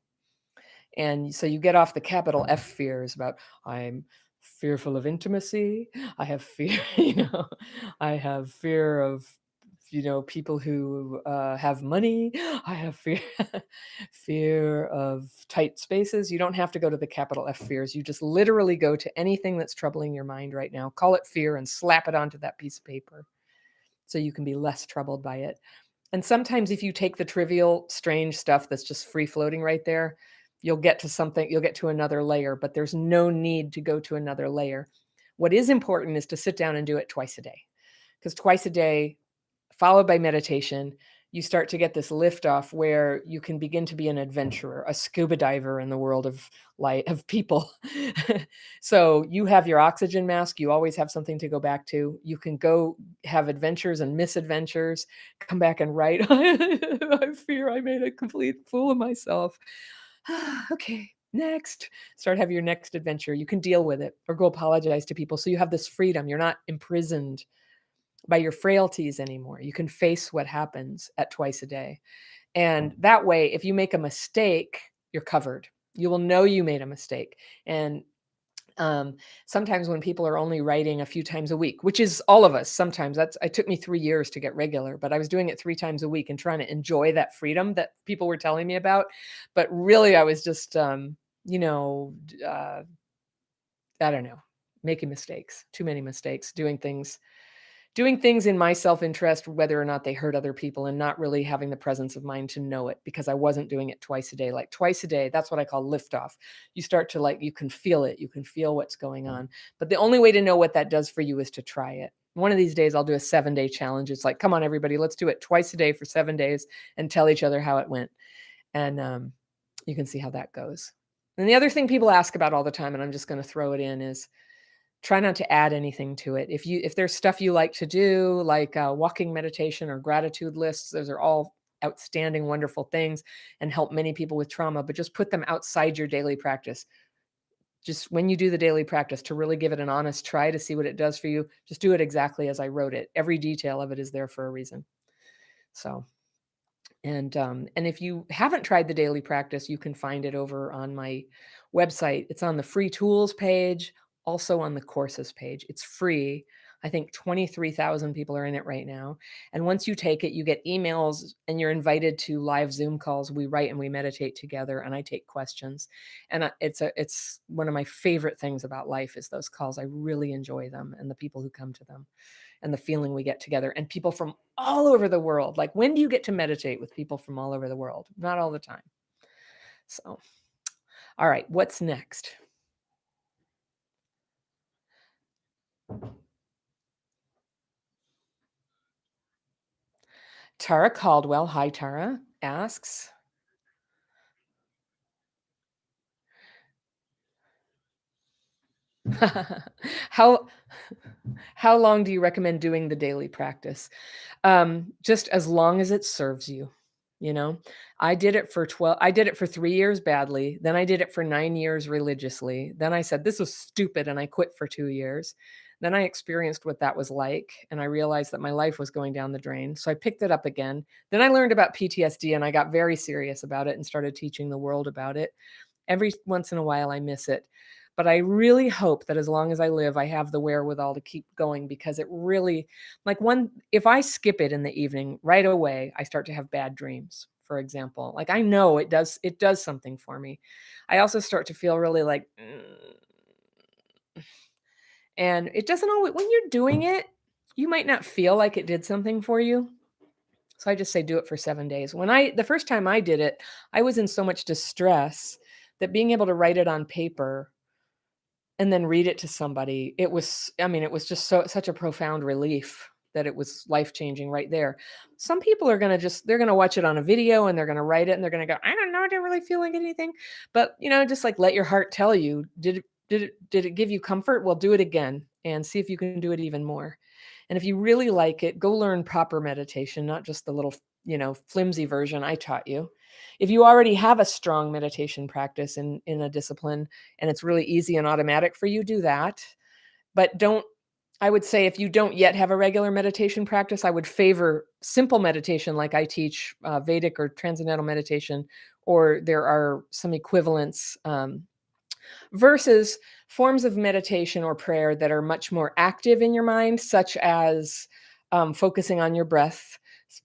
And so you get off the capital F fears about I'm fearful of intimacy. I have fear, I have fear of, people who have money. I have fear, fear of tight spaces. You don't have to go to the capital F fears. You just literally go to anything that's troubling your mind right now. Call it fear and slap it onto that piece of paper so you can be less troubled by it. And sometimes if you take the trivial, strange stuff that's just free floating right there, you'll get to another layer, but there's no need to go to another layer. What is important is to sit down and do it twice a day. Because twice a day, followed by meditation, you start to get this lift off where you can begin to be an adventurer, a scuba diver in the world of light of people. So you have your oxygen mask, you always have something to go back to. You can go have adventures and misadventures, come back and write. I fear I made a complete fool of myself. Okay, next. Start have your next adventure. You can deal with it or go apologize to people. So you have this freedom. You're not imprisoned by your frailties anymore. You can face what happens at twice a day. And that way, if you make a mistake, you're covered. You will know you made a mistake. And sometimes when people are only writing a few times a week, which is all of us, sometimes it took me 3 years to get regular, but I was doing it 3 times a week and trying to enjoy that freedom that people were telling me about. But really, I was just, you know, I don't know, making mistakes, too many mistakes, doing things in my self-interest, whether or not they hurt other people, and not really having the presence of mind to know it because I wasn't doing it twice a day. Like twice a day, that's what I call liftoff. You start to you can feel it. You can feel what's going on. But the only way to know what that does for you is to try it. One of these days, I'll do a 7-day challenge. It's like, come on, everybody, let's do it twice a day for 7 days and tell each other how it went. And you can see how that goes. And the other thing people ask about all the time, and I'm just going to throw it in, is try not to add anything to it. If there's stuff you like to do, like walking meditation or gratitude lists, those are all outstanding, wonderful things and help many people with trauma, but just put them outside your daily practice. Just when you do the daily practice, to really give it an honest try to see what it does for you, just do it exactly as I wrote it. Every detail of it is there for a reason. So, and if you haven't tried the daily practice, you can find it over on my website. It's on the free tools page, also on the courses page. It's free. I think 23,000 people are in it right now. And once you take it, you get emails and you're invited to live Zoom calls. We write and we meditate together and I take questions. And it's one of my favorite things about life is those calls. I really enjoy them and the people who come to them and the feeling we get together and people from all over the world. Like, when do you get to meditate with people from all over the world? Not all the time. So, all right, what's next? Tara Caldwell, hi Tara, asks, how how long do you recommend doing the daily practice? Just as long as it serves you. You know, I did it for 3 years badly. Then I did it for 9 years religiously. Then I said, this was stupid. And I quit for 2 years. Then I experienced what that was like. And I realized that my life was going down the drain. So I picked it up again. Then I learned about PTSD and I got very serious about it and started teaching the world about it. Every once in a while, I miss it. But I really hope that as long as I live, I have the wherewithal to keep going because it really, if I skip it in the evening, right away, I start to have bad dreams, for example. Like I know it does something for me. I also start to feel really like, and it doesn't always, when you're doing it, you might not feel like it did something for you. So I just say do it for 7 days. The first time I did it, I was in so much distress that being able to write it on paper and then read it to somebody, it was just such a profound relief that it was life-changing right there. Some people are gonna they're gonna watch it on a video and they're gonna write it and they're gonna go, "I don't know what to really feel like anything. But, just like let your heart tell you, did it give you comfort? Well, do it again and see if you can do it even more. And if you really like it, go learn proper meditation, not just the little, flimsy version I taught you. If you already have a strong meditation practice in a discipline and it's really easy and automatic for you, do that. But don't I would say if you don't yet have a regular meditation practice, I would favor simple meditation like I teach, Vedic or transcendental meditation, or there are some equivalents, versus forms of meditation or prayer that are much more active in your mind, such as focusing on your breath,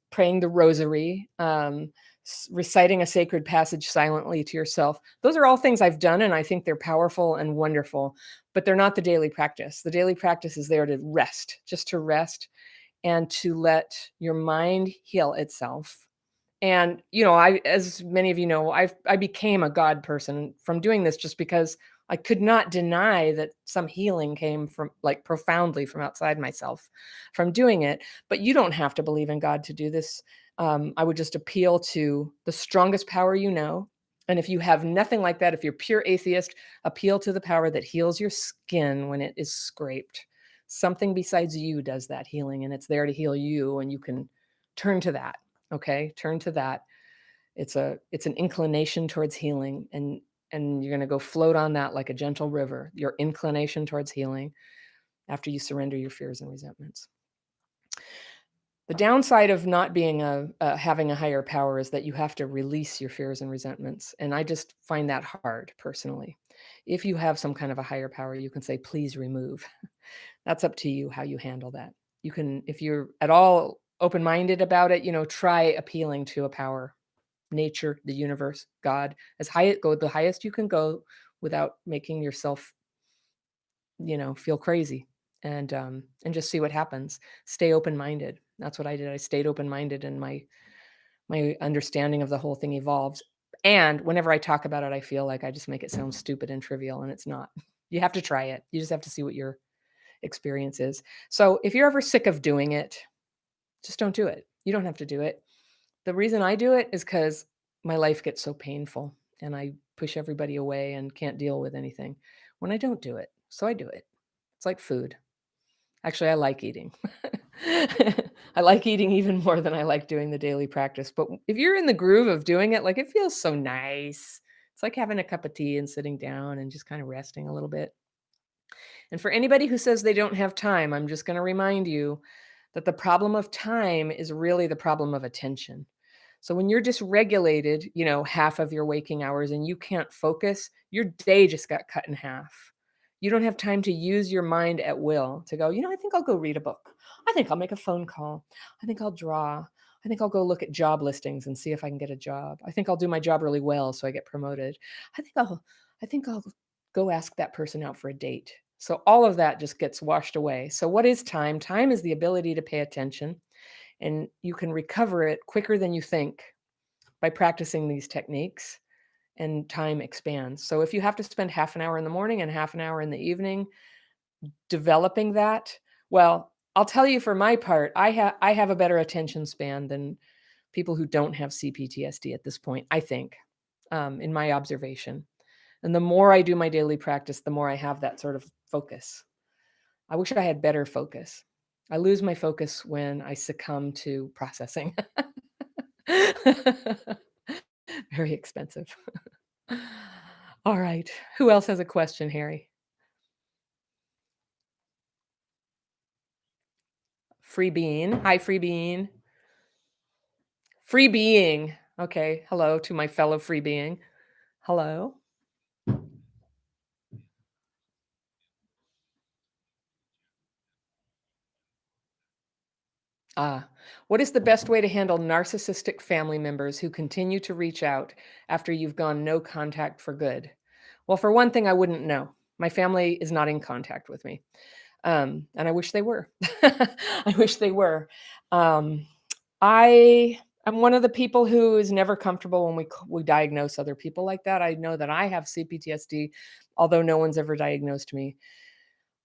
praying the rosary, reciting a sacred passage silently to yourself. Those are all things I've done, and I think they're powerful and wonderful, but they're not the daily practice. The daily practice is there to rest, just to rest and to let your mind heal itself. And, as many of you know, I became a God person from doing this just because I could not deny that some healing came from like profoundly from outside myself from doing it. But you don't have to believe in God to do this. I would just appeal to the strongest power you know. And if you have nothing like that, if you're pure atheist, appeal to the power that heals your skin when it is scraped. Something besides you does that healing, and it's there to heal you, and you can turn to that. Okay, turn to that. It's an inclination towards healing, and you're going to go float on that like a gentle river, your inclination towards healing after you surrender your fears and resentments. The downside of not being having a higher power is that you have to release your fears and resentments, and I just find that hard personally. If you have some kind of a higher power, you can say, please remove. That's up to you how you handle that. You can, if you're at all open-minded about it, try appealing to a power, nature, the universe, God, the highest you can go without making yourself, feel crazy, and just see what happens. Stay open-minded. That's what I did. I stayed open-minded, and my understanding of the whole thing evolved. And whenever I talk about it, I feel like I just make it sound stupid and trivial, and it's not. You have to try it. You just have to see what your experience is. So if you're ever sick of doing it, just don't do it. You don't have to do it. The reason I do it is because my life gets so painful and I push everybody away and can't deal with anything when I don't do it. So I do it. It's like food. Actually, I like eating. I like eating even more than I like doing the daily practice. But if you're in the groove of doing it, like it feels so nice. It's like having a cup of tea and sitting down and just kind of resting a little bit. And for anybody who says they don't have time, I'm just going to remind you that the problem of time is really the problem of attention. So when you're dysregulated, half of your waking hours and you can't focus, your day just got cut in half. You don't have time to use your mind at will to go, I think I'll go read a book. I think I'll make a phone call. I think I'll draw. I think I'll go look at job listings and see if I can get a job. I think I'll do my job really well so I get promoted. I think I'll go ask that person out for a date. So all of that just gets washed away. So what is time? Time is the ability to pay attention, and you can recover it quicker than you think by practicing these techniques, and time expands. So if you have to spend half an hour in the morning and half an hour in the evening developing that, well, I'll tell you for my part, I have a better attention span than people who don't have CPTSD at this point, I think, in my observation. And the more I do my daily practice, the more I have that sort of focus. I wish I had better focus. I lose my focus when I succumb to processing. Very expensive. All right. Who else has a question, Harry? Free Bean. Hi, Free Bean. Free Being. Okay. Hello to my fellow Free Being. Hello. What is the best way to handle narcissistic family members who continue to reach out after you've gone no contact for good? Well, for one thing, I wouldn't know. My family is not in contact with me. And I wish they were. I wish they were. Um, I am one of the people who is never comfortable when we diagnose other people like that. I know that I have CPTSD, although no one's ever diagnosed me.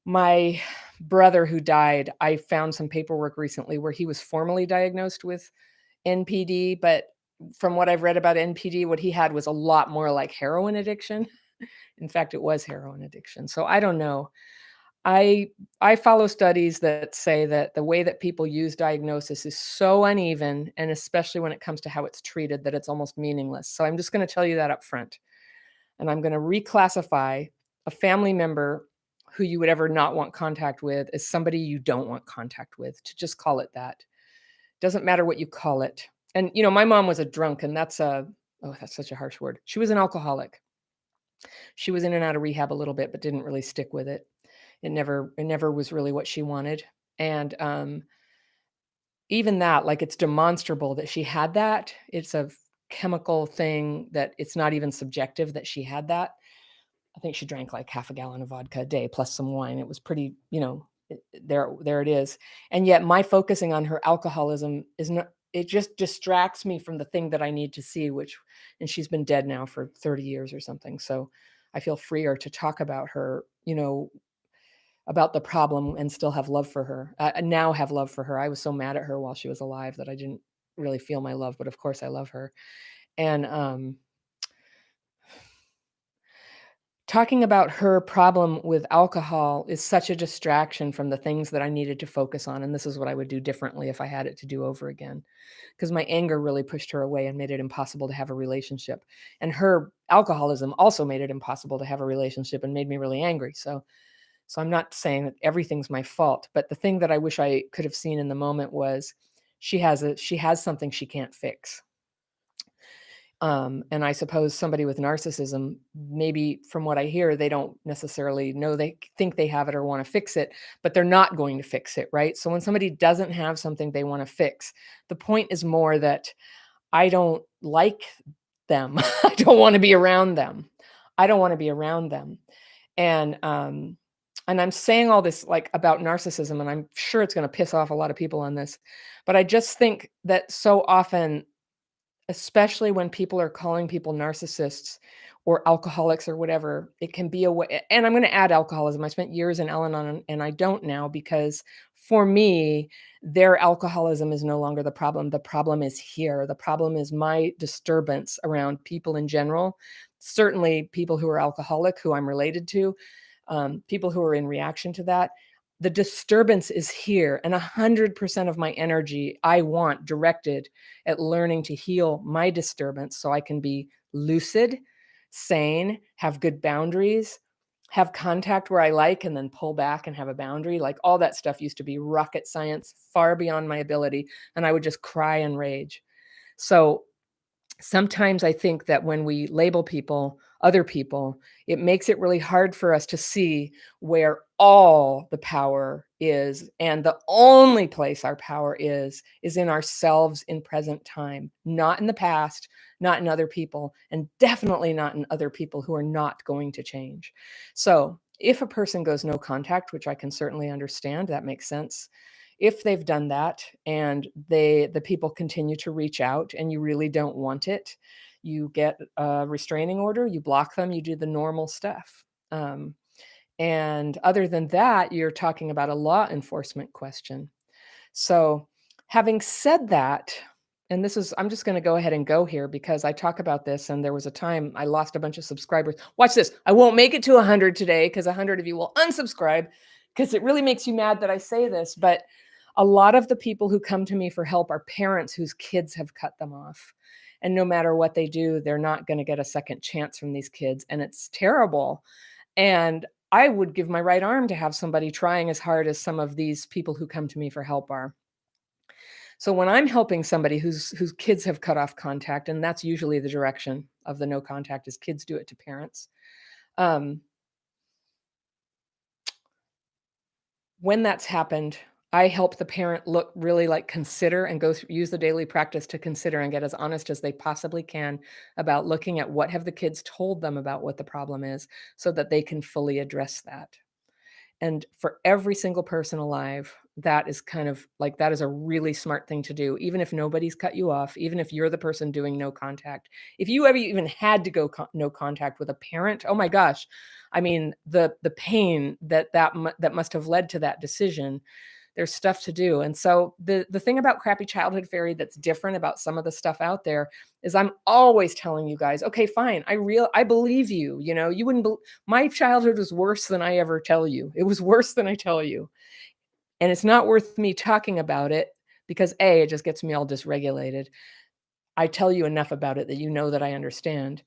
My brother who died, I found some paperwork recently where he was formally diagnosed with NPD, but from what I've read about NPD, what he had was a lot more like heroin addiction. In fact, it was heroin addiction. So I don't know. I I follow studies that say that the way that people use diagnosis is so uneven, and especially when it comes to how it's treated, that it's almost meaningless. So I'm just going to tell you that up front, and I'm going to reclassify a family member who you would ever not want contact with as somebody you don't want contact with. To just call it that. Doesn't matter what you call it. And my mom was a drunk, and that's such a harsh word. She was an alcoholic. She was in and out of rehab a little bit, but didn't really stick with it. It never was really what she wanted. And even that, like, it's demonstrable that she had that. It's a chemical thing that it's not even subjective that she had that. I think she drank like half a gallon of vodka a day plus some wine. It was pretty, there it is. And yet my focusing on her alcoholism is not, it just distracts me from the thing that I need to see, and she's been dead now for 30 years or something. So I feel freer to talk about her, about the problem, and still have love for her. I now have love for her. I was so mad at her while she was alive that I didn't really feel my love, but of course I love her. And talking about her problem with alcohol is such a distraction from the things that I needed to focus on, and this is what I would do differently if I had it to do over again. Because my anger really pushed her away and made it impossible to have a relationship. And her alcoholism also made it impossible to have a relationship and made me really angry. So I'm not saying that everything's my fault, but the thing that I wish I could have seen in the moment was she has something she can't fix. And I suppose somebody with narcissism, maybe from what I hear, they don't necessarily know they think they have it or want to fix it, but they're not going to fix it, right? So when somebody doesn't have something they want to fix, the point is more that I don't like them. I don't want to be around them. I don't want to be around them. And I'm saying all this like about narcissism, and I'm sure it's going to piss off a lot of people on this, but I just think that so often, especially when people are calling people narcissists or alcoholics or whatever, it can be a way. And I'm going to add alcoholism. I spent years in Al-Anon, and I don't now, because for me, their alcoholism is no longer the problem. The problem is here. The problem is my disturbance around people in general. Certainly people who are alcoholic, who I'm related to, people who are in reaction to that. The disturbance is here, and 100% of my energy I want directed at learning to heal my disturbance so I can be lucid, sane, have good boundaries, have contact where I like, and then pull back and have a boundary. Like, all that stuff used to be rocket science, far beyond my ability, and I would just cry and rage. So sometimes I think that when we label people, other people, it makes it really hard for us to see where all the power is. And the only place our power is in ourselves in present time, not in the past, not in other people, and definitely not in other people who are not going to change. So if a person goes no contact, which I can certainly understand, that makes sense. If they've done that and the people continue to reach out and you really don't want it, you get a restraining order, you block them, you do the normal stuff. And other than that, you're talking about a law enforcement question. So, having said that, and I'm just going to go ahead and go here because I talk about this, and there was a time I lost a bunch of subscribers. Watch this. I won't make it to 100 today because 100 of you will unsubscribe, because it really makes you mad that I say this. But a lot of the people who come to me for help are parents whose kids have cut them off. And no matter what they do, they're not going to get a second chance from these kids. And it's terrible. And I would give my right arm to have somebody trying as hard as some of these people who come to me for help are. So when I'm helping somebody whose kids have cut off contact, and that's usually the direction of the no contact, is kids do it to parents. When that's happened, I help the parent look really like consider and use the daily practice to consider and get as honest as they possibly can about looking at what have the kids told them about what the problem is so that they can fully address that. And for every single person alive, that is kind of like, that is a really smart thing to do, even if nobody's cut you off, even if you're the person doing no contact. If you ever even had to go no contact with a parent, oh my gosh. I mean, the pain that must have led to that decision. There's stuff to do. And so the thing about Crappy Childhood Fairy that's different about some of the stuff out there is I'm always telling you guys, okay, fine. I believe you, you wouldn't my childhood was worse than I ever tell you. It was worse than I tell you. And it's not worth me talking about it because A, it just gets me all dysregulated. I tell you enough about it that you know that I understand.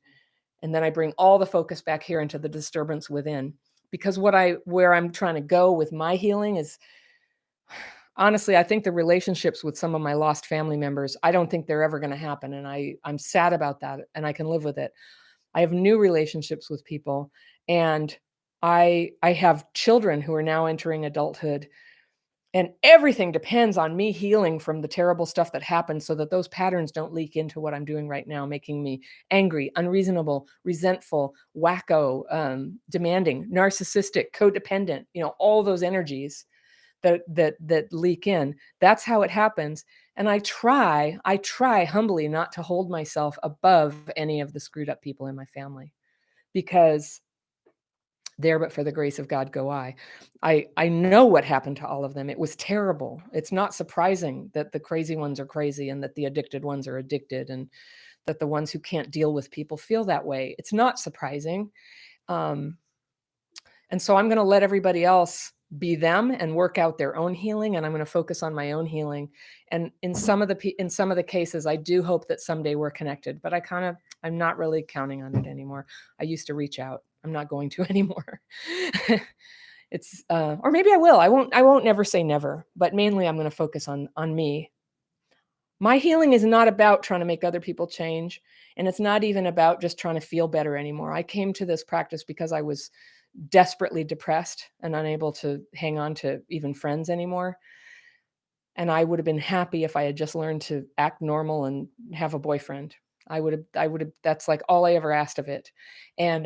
And then I bring all the focus back here into the disturbance within. Because where I'm trying to go with my healing is, honestly, I think the relationships with some of my lost family members, I don't think they're ever going to happen. And I'm sad about that, and I can live with it. I have new relationships with people, and I have children who are now entering adulthood, and everything depends on me healing from the terrible stuff that happened so that those patterns don't leak into what I'm doing right now, making me angry, unreasonable, resentful, wacko, demanding, narcissistic, codependent, all those energies that leak in. That's how it happens. And I try humbly not to hold myself above any of the screwed up people in my family, because there but for the grace of God go I. I know what happened to all of them. It was terrible. It's not surprising that the crazy ones are crazy and that the addicted ones are addicted and that the ones who can't deal with people feel that way. It's not surprising. Um, and so I'm going to let everybody else be them and work out their own healing, and I'm going to focus on my own healing. And in some of the cases, I do hope that someday we're connected, but I'm not really counting on it anymore. I used to reach out. I'm not going to anymore. It's or maybe I will. I won't never say never, but mainly I'm going to focus on me. My healing is not about trying to make other people change, and it's not even about just trying to feel better anymore. I came to this practice because I was desperately depressed and unable to hang on to even friends anymore. And I would have been happy if I had just learned to act normal and have a boyfriend. I would have, that's like all I ever asked of it. And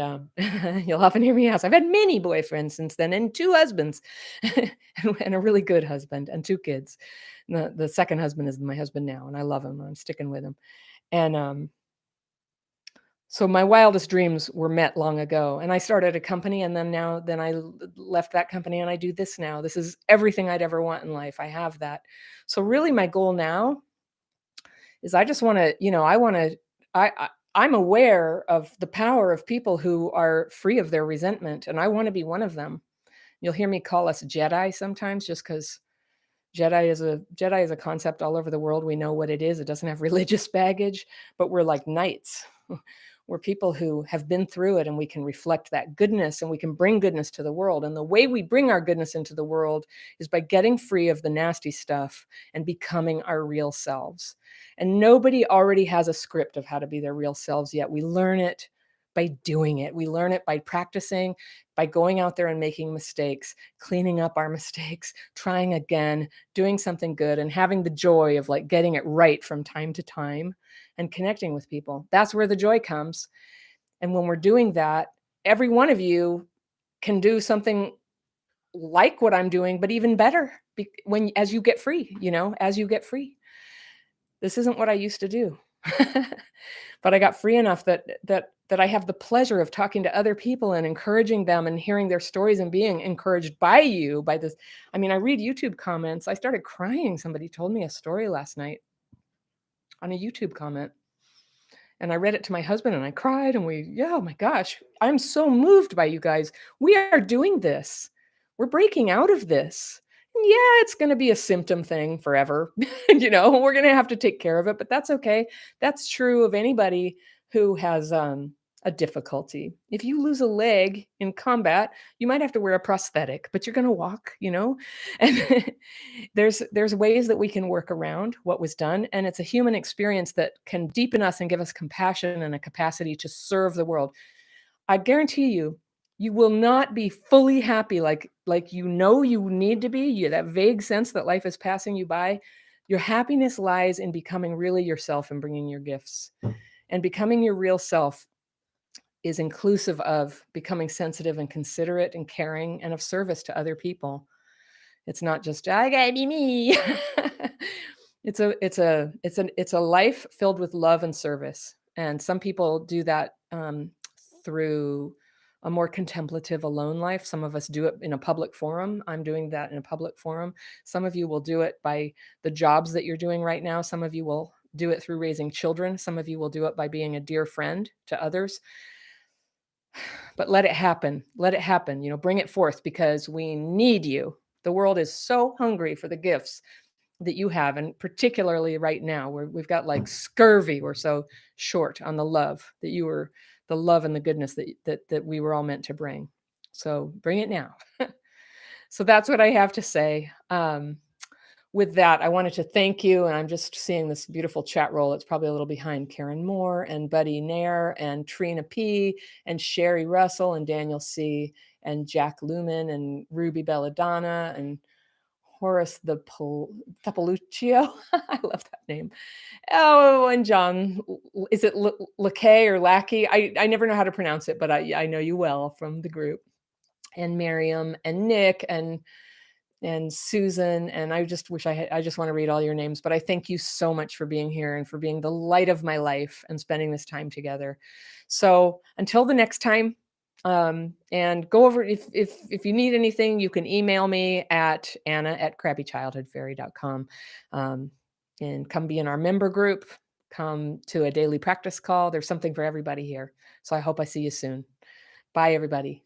you'll often hear me ask, I've had many boyfriends since then and two husbands and a really good husband and two kids. The second husband is my husband now, and I love him. I'm sticking with him. And so my wildest dreams were met long ago, and I started a company, and then I left that company, and I do this now. This is everything I'd ever want in life. I have that. So really my goal now is I just want to, I want to, I'm aware of the power of people who are free of their resentment, and I want to be one of them. You'll hear me call us Jedi sometimes, just because Jedi is a concept all over the world. We know what it is. It doesn't have religious baggage, but we're like knights. We're people who have been through it, and we can reflect that goodness, and we can bring goodness to the world. And the way we bring our goodness into the world is by getting free of the nasty stuff and becoming our real selves. And nobody already has a script of how to be their real selves yet. We learn it by doing it. We learn it by practicing, by going out there and making mistakes, cleaning up our mistakes, trying again, doing something good, and having the joy of like getting it right from time to time and connecting with people. That's where the joy comes. And when we're doing that, every one of you can do something like what I'm doing, but even better as you get free, as you get free. This isn't what I used to do. But I got free enough that I have the pleasure of talking to other people and encouraging them and hearing their stories and being encouraged by you, by this. I mean, I read YouTube comments. I started crying. Somebody told me a story last night on a YouTube comment. And I read it to my husband and I cried, and oh my gosh, I'm so moved by you guys. We are doing this. We're breaking out of this. And yeah, it's going to be a symptom thing forever. We're going to have to take care of it, but that's okay. That's true of anybody who has a difficulty. If you lose a leg in combat, you might have to wear a prosthetic, but you're going to walk, And there's ways that we can work around what was done, and it's a human experience that can deepen us and give us compassion and a capacity to serve the world. I guarantee you will not be fully happy like you need to be. You that vague sense that life is passing you by. Your happiness lies in becoming really yourself and bringing your gifts. And becoming your real self is inclusive of becoming sensitive and considerate and caring and of service to other people. It's not just I gotta be me. It's a life filled with love and service. And some people do that through a more contemplative, alone life. Some of us do it in a public forum. I'm doing that in a public forum. Some of you will do it by the jobs that you're doing right now. Some of you will do it through raising children. Some of you will do it by being a dear friend to others. But let it happen. Let it happen. Bring it forth because we need you. The world is so hungry for the gifts that you have, and particularly right now where we've got like scurvy. We're so short on the love that you were, the love and the goodness that we were all meant to bring. So bring it now. So that's what I have to say. With that, I wanted to thank you, and I'm just seeing this beautiful chat roll. It's probably a little behind Karen Moore and Buddy Nair and Trina P and Sherry Russell and Daniel C and Jack Lumen and Ruby Belladonna and Horace the Tapaluccio. I love that name. Oh, and John, is it Lackey or Lackey? I never know how to pronounce it, but I know you well from the group. And Miriam and Nick and Susan, and I just wish I just want to read all your names, but I thank you so much for being here and for being the light of my life and spending this time together. So until the next time, and go over, if you need anything, you can email me at anna@crappychildhoodfairy.com, and come be in our member group, come to a daily practice call. There's something for everybody here. So I hope I see you soon. Bye, everybody.